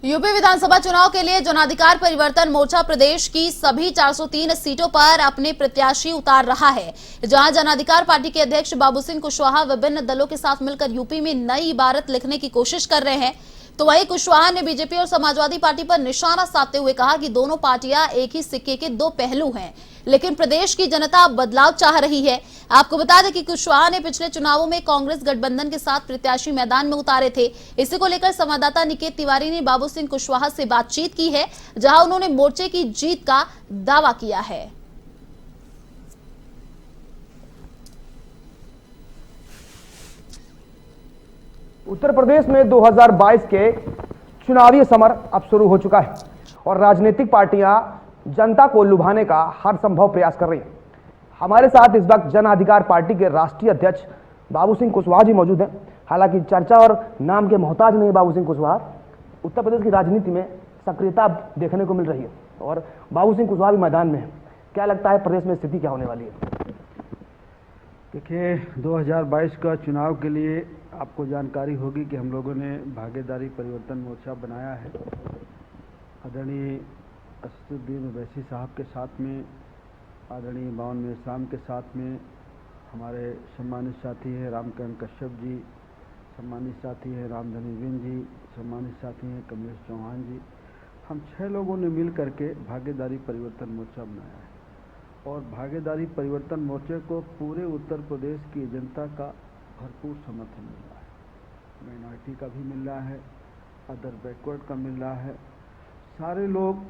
UP विधानसभा चुनाव के लिए जनाधिकार परिवर्तन मोर्चा प्रदेश की सभी 403 सीटों पर अपने प्रत्याशी उतार रहा है। जहां जनाधिकार पार्टी के अध्यक्ष बाबू सिंह कुशवाहा विभिन्न दलों के साथ मिलकर यूपी में नई इबारत लिखने की कोशिश कर रहे हैं, तो वहीं कुशवाहा ने बीजेपी और समाजवादी पार्टी पर निशाना साधते हुए कहा कि दोनों पार्टियां एक ही सिक्के के दो पहलू हैं, लेकिन प्रदेश की जनता बदलाव चाह रही है। आपको बता दें कि कुशवाहा ने पिछले चुनावों में कांग्रेस गठबंधन के साथ प्रत्याशी मैदान में उतारे थे। इसी को लेकर संवाददाता निकेत तिवारी ने बाबू सिंह कुशवाहा से बातचीत की है, जहां उन्होंने मोर्चे की जीत का दावा किया है। उत्तर प्रदेश में 2022 के चुनावी समर अब शुरू हो चुका है और राजनीतिक पार्टियां जनता को लुभाने का हर संभव प्रयास कर रही हैं। हमारे साथ इस वक्त जन अधिकार पार्टी के राष्ट्रीय अध्यक्ष बाबू सिंह कुशवाहा जी मौजूद हैं। हालांकि चर्चा और नाम के मोहताज नहीं बाबू सिंह कुशवाहा, उत्तर प्रदेश की राजनीति में सक्रियता देखने को मिल रही है और बाबू सिंह कुशवाहा भी मैदान में है। क्या लगता है प्रदेश में स्थिति क्या होने वाली है? देखिए, 2022 का चुनाव के लिए आपको जानकारी होगी कि हम लोगों ने भागीदारी परिवर्तन मोर्चा बनाया है। आदरणीय असदुद्दीन ओवैसी साहब के साथ में, आदरणीय बावन मिर्साम के साथ में हमारे सम्मानित साथी हैं रामकरण कश्यप जी, सम्मानित साथी हैं रामधनी विन जी, सम्मानित साथी हैं कमलेश चौहान जी। हम 6 लोगों ने मिल करके भागीदारी परिवर्तन मोर्चा बनाया है और भागीदारी परिवर्तन मोर्चे को पूरे उत्तर प्रदेश की जनता का भरपूर समर्थन मिल रहा है। माइनॉरिटी का भी मिल रहा है, अदर बैकवर्ड का मिल रहा है। सारे लोग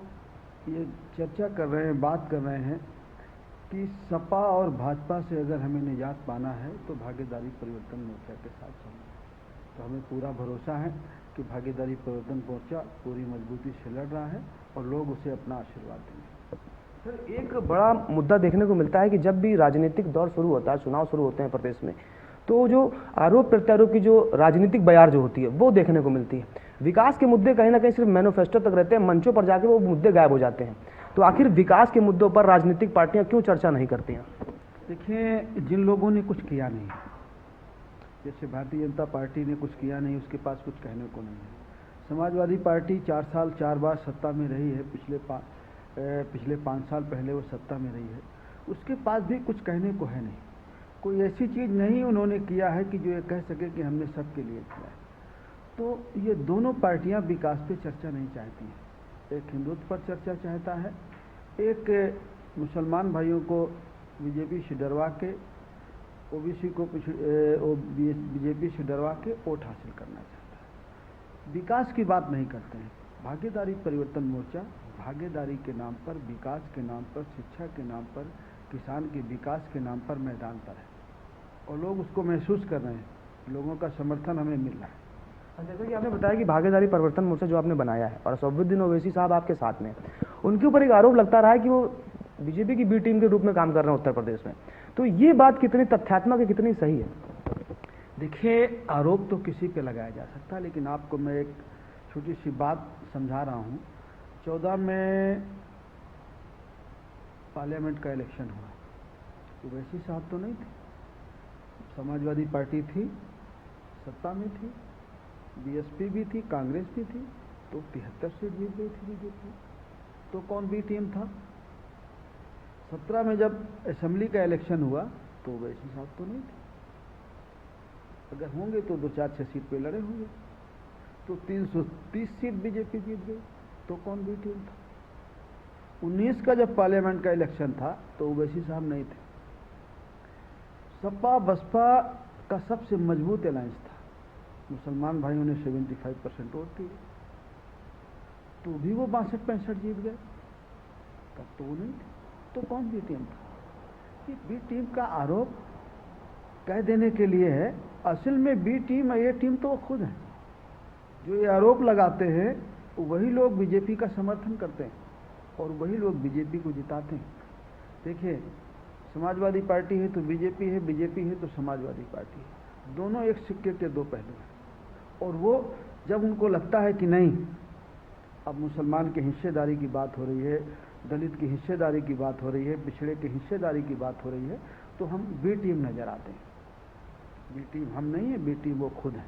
ये चर्चा कर रहे हैं, बात कर रहे हैं कि सपा और भाजपा से अगर हमें निजात पाना है तो भागीदारी परिवर्तन मोर्चा के साथ चलना है। तो हमें पूरा भरोसा है कि भागीदारी परिवर्तन मोर्चा पूरी मजबूती से लड़ रहा है और लोग उसे अपना आशीर्वाद देंगे। सर, एक बड़ा मुद्दा देखने को मिलता है कि जब भी राजनीतिक दौर शुरू होता है, चुनाव शुरू होते हैं प्रदेश में, तो जो आरोप प्रत्यारोप की जो राजनीतिक बयार जो होती है वो देखने को मिलती है। विकास के मुद्दे कहीं ना कहीं सिर्फ मैनिफेस्टो तक रहते हैं, मंचों पर जाके वो मुद्दे गायब हो जाते हैं। तो आखिर विकास के मुद्दों पर राजनीतिक पार्टियां क्यों चर्चा नहीं करती हैं? देखिए, जिन लोगों ने कुछ किया नहीं, जैसे भारतीय जनता पार्टी ने कुछ किया नहीं, उसके पास कुछ कहने को नहीं है। समाजवादी पार्टी 4 साल 4 बार सत्ता में रही है, पिछले 5 साल पहले वो सत्ता में रही है, उसके पास भी कुछ कहने को है नहीं। कोई ऐसी चीज़ नहीं उन्होंने किया है कि जो ये कह सके कि हमने सबके लिए किया है। तो ये दोनों पार्टियां विकास पे चर्चा नहीं चाहती हैं। एक हिंदुत्व पर चर्चा चाहता है, एक मुसलमान भाइयों को बीजेपी से डरवा के, ओबीसी को बीजेपी से डरवा के वोट हासिल करना चाहता है। विकास की बात नहीं करते हैं। भागीदारी परिवर्तन मोर्चा भागीदारी के नाम पर, विकास के नाम पर, शिक्षा के नाम पर, किसान के विकास के नाम पर मैदान पर है और लोग उसको महसूस कर रहे हैं। लोगों का समर्थन हमें मिल रहा है। जैसा कि आपने बताया कि भागीदारी परिवर्तन मोर्चा जो आपने बनाया है और असदुद्दीन ओवैसी साहब आपके साथ में, उनके ऊपर एक आरोप लगता रहा है कि वो बीजेपी की बी टीम के रूप में काम कर रहे हैं उत्तर प्रदेश में। तो ये बात कितनी तथ्यात्मक है, कितनी सही है? देखिए, आरोप तो किसी पे लगाया जा सकता है, लेकिन आपको मैं एक छोटी सी बात समझा रहा हूँ। 14 में पार्लियामेंट का इलेक्शन हुआ, ओवैसी साहब तो नहीं थे, समाजवादी पार्टी थी, सत्ता में थी, बीएसपी भी थी, कांग्रेस भी थी, तो 73 सीट जीत गई थी बीजेपी। तो कौन बी टीम था? 17 में जब असेंबली का इलेक्शन हुआ तो ओवैसी साहब तो नहीं थे। अगर होंगे तो 2-4-6 सीट पे लड़े होंगे। तो 330 सीट बीजेपी जीत गई, तो कौन बी टीम था? 19 का जब पार्लियामेंट का इलेक्शन था तो ओवैसी साहब नहीं थे। सपा बसपा का सबसे मजबूत अलायंस था। मुसलमान भाइयों ने 75% वोट दिए, तो भी वो 62-65 जीत गए। तब तो वो नहीं थे, तो कौन बी टीम था? ये बी टीम का आरोप कह देने के लिए है। असल में बी टीम ए टीम तो वो खुद है। जो ये आरोप लगाते हैं वही लोग बीजेपी का समर्थन करते हैं और वही लोग बीजेपी को जिताते हैं। देखिए, समाजवादी पार्टी है तो बीजेपी है, बीजेपी है तो समाजवादी पार्टी है। दोनों एक सिक्के के दो पहलू हैं। और वो जब उनको लगता है कि नहीं, अब मुसलमान की हिस्सेदारी की बात हो रही है, दलित की हिस्सेदारी की बात हो रही है, पिछड़े की हिस्सेदारी की बात हो रही है, तो हम बी टीम नजर आते हैं। बी टीम हम नहीं है, बी टीम वो खुद है।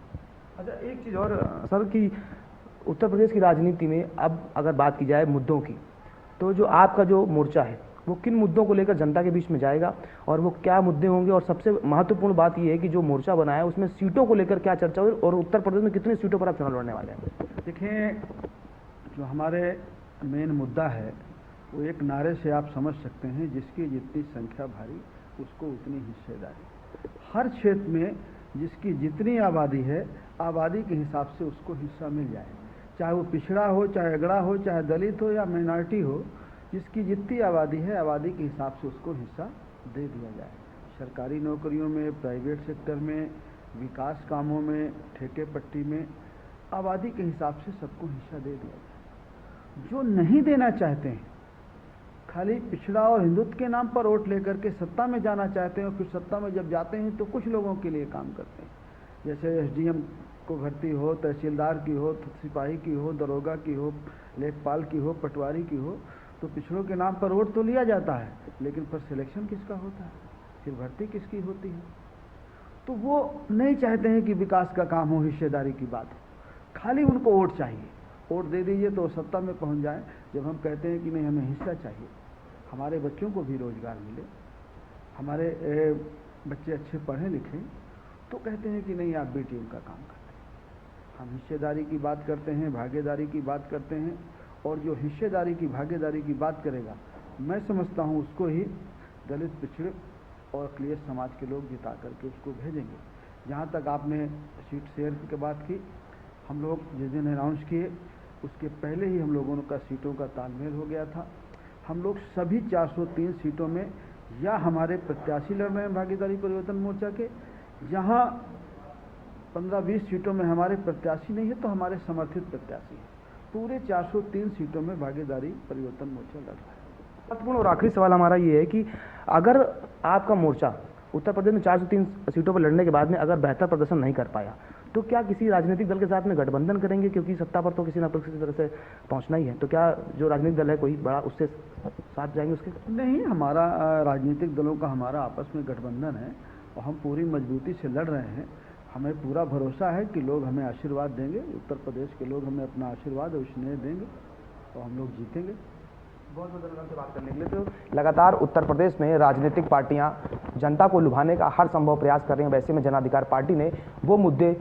अच्छा, एक चीज़ और सर, कि उत्तर प्रदेश की राजनीति में अब अगर बात की जाए मुद्दों की, तो जो आपका जो मोर्चा है वो किन मुद्दों को लेकर जनता के बीच में जाएगा और वो क्या मुद्दे होंगे, और सबसे महत्वपूर्ण बात ये है कि जो मोर्चा बना है उसमें सीटों को लेकर क्या चर्चा हुई और उत्तर प्रदेश में कितनी सीटों पर आप चुनाव लड़ने वाले हैं? देखिए, जो हमारे मेन मुद्दा है वो एक नारे से आप समझ सकते हैं, जिसकी जितनी संख्या भारी उसको उतनी हिस्सेदारी। हर क्षेत्र में जिसकी जितनी आबादी है, आबादी के हिसाब से उसको हिस्सा मिल जाए, चाहे वो पिछड़ा हो, चाहे अगड़ा हो, चाहे दलित हो या माइनॉरिटी हो। जिसकी जितनी आबादी है, आबादी के हिसाब से उसको हिस्सा दे दिया जाए। सरकारी नौकरियों में, प्राइवेट सेक्टर में, विकास कामों में, ठेके पट्टी में आबादी के हिसाब से सबको हिस्सा दे दिया जाए। जो नहीं देना चाहते हैं, खाली पिछड़ा और हिंदुत्व के नाम पर वोट लेकर के सत्ता में जाना चाहते हैं और फिर सत्ता में जब जाते हैं तो कुछ लोगों के लिए काम करते हैं, जैसे एसडीएम को भर्ती हो, तहसीलदार की हो, सिपाही की हो, दरोगा की हो, लेखपाल की हो, पटवारी की हो, तो पिछड़ों के नाम पर वोट तो लिया जाता है, लेकिन फिर सिलेक्शन किसका होता है, फिर भर्ती किसकी होती है? तो वो नहीं चाहते हैं कि विकास का काम हो, हिस्सेदारी की बात हो, खाली उनको वोट चाहिए। वोट दे दीजिए तो सत्ता में पहुंच जाए। जब हम कहते हैं कि नहीं, हमें हिस्सा चाहिए, हमारे बच्चों को भी रोजगार मिले, हमारे बच्चे अच्छे पढ़े लिखें, तो कहते हैं कि नहीं, आप बीटीएम का काम करते हैं। हम हिस्सेदारी की बात करते हैं, भागीदारी की बात करते हैं, और जो हिस्सेदारी की भागीदारी की बात करेगा, मैं समझता हूँ उसको ही दलित, पिछड़े और क्लियर समाज के लोग जिता करके उसको भेजेंगे। जहाँ तक आपने सीट शेयर की बात की, हम लोग जिस दिन अनाउंस किए उसके पहले ही हम लोगों का सीटों का तालमेल हो गया था। हम लोग सभी 403 सीटों में या हमारे प्रत्याशी लड़ रहे हैं भागीदारी परिवर्तन मोर्चा के, जहाँ 15-20 सीटों में हमारे प्रत्याशी नहीं है तो हमारे समर्थित प्रत्याशी हैं। पूरे 403 सीटों में भागीदारी परिवर्तन मोर्चा लड़ रहा है। महत्वपूर्ण और आखिरी सवाल हमारा ये है कि अगर आपका मोर्चा उत्तर प्रदेश में 403 सीटों पर लड़ने के बाद में अगर बेहतर प्रदर्शन नहीं कर पाया, तो क्या किसी राजनीतिक दल के साथ में गठबंधन करेंगे? क्योंकि सत्ता पर तो किसी न किसी तरह से पहुंचना ही है, तो क्या जो राजनीतिक दल है कोई बड़ा उससे साथ जाएंगे उसके? नहीं, हमारा राजनीतिक दलों का हमारा आपस में गठबंधन है और हम पूरी मजबूती से लड़ रहे हैं। हमें पूरा भरोसा है कि लोग हमें आशीर्वाद देंगे, उत्तर प्रदेश के लोग हमें अपना आशीर्वाद और स्नेह देंगे और हम लोग जीतेंगे। बहुत बहुत धन्यवाद से बात करने के लिए। तो लगातार उत्तर प्रदेश में राजनीतिक पार्टियां जनता को लुभाने का हर संभव प्रयास कर रही हैं। वैसे में जन अधिकार पार्टी ने वो मुद्दे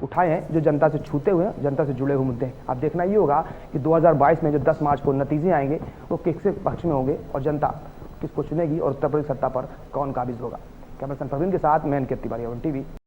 उठाए हैं जो जनता से छूते हुए हैं, जनता से जुड़े हुए मुद्दे हैं। अब देखना ये होगा कि 2022 में जो 10 मार्च को नतीजे आएंगे वो किसके पक्ष में होंगे और जनता किसको चुनेगी और उत्तर प्रदेश सत्ता पर कौन काबिज होगा। कैमरा पर्सन प्रवीण के साथ मैं अंकित तिवारी, टीवी।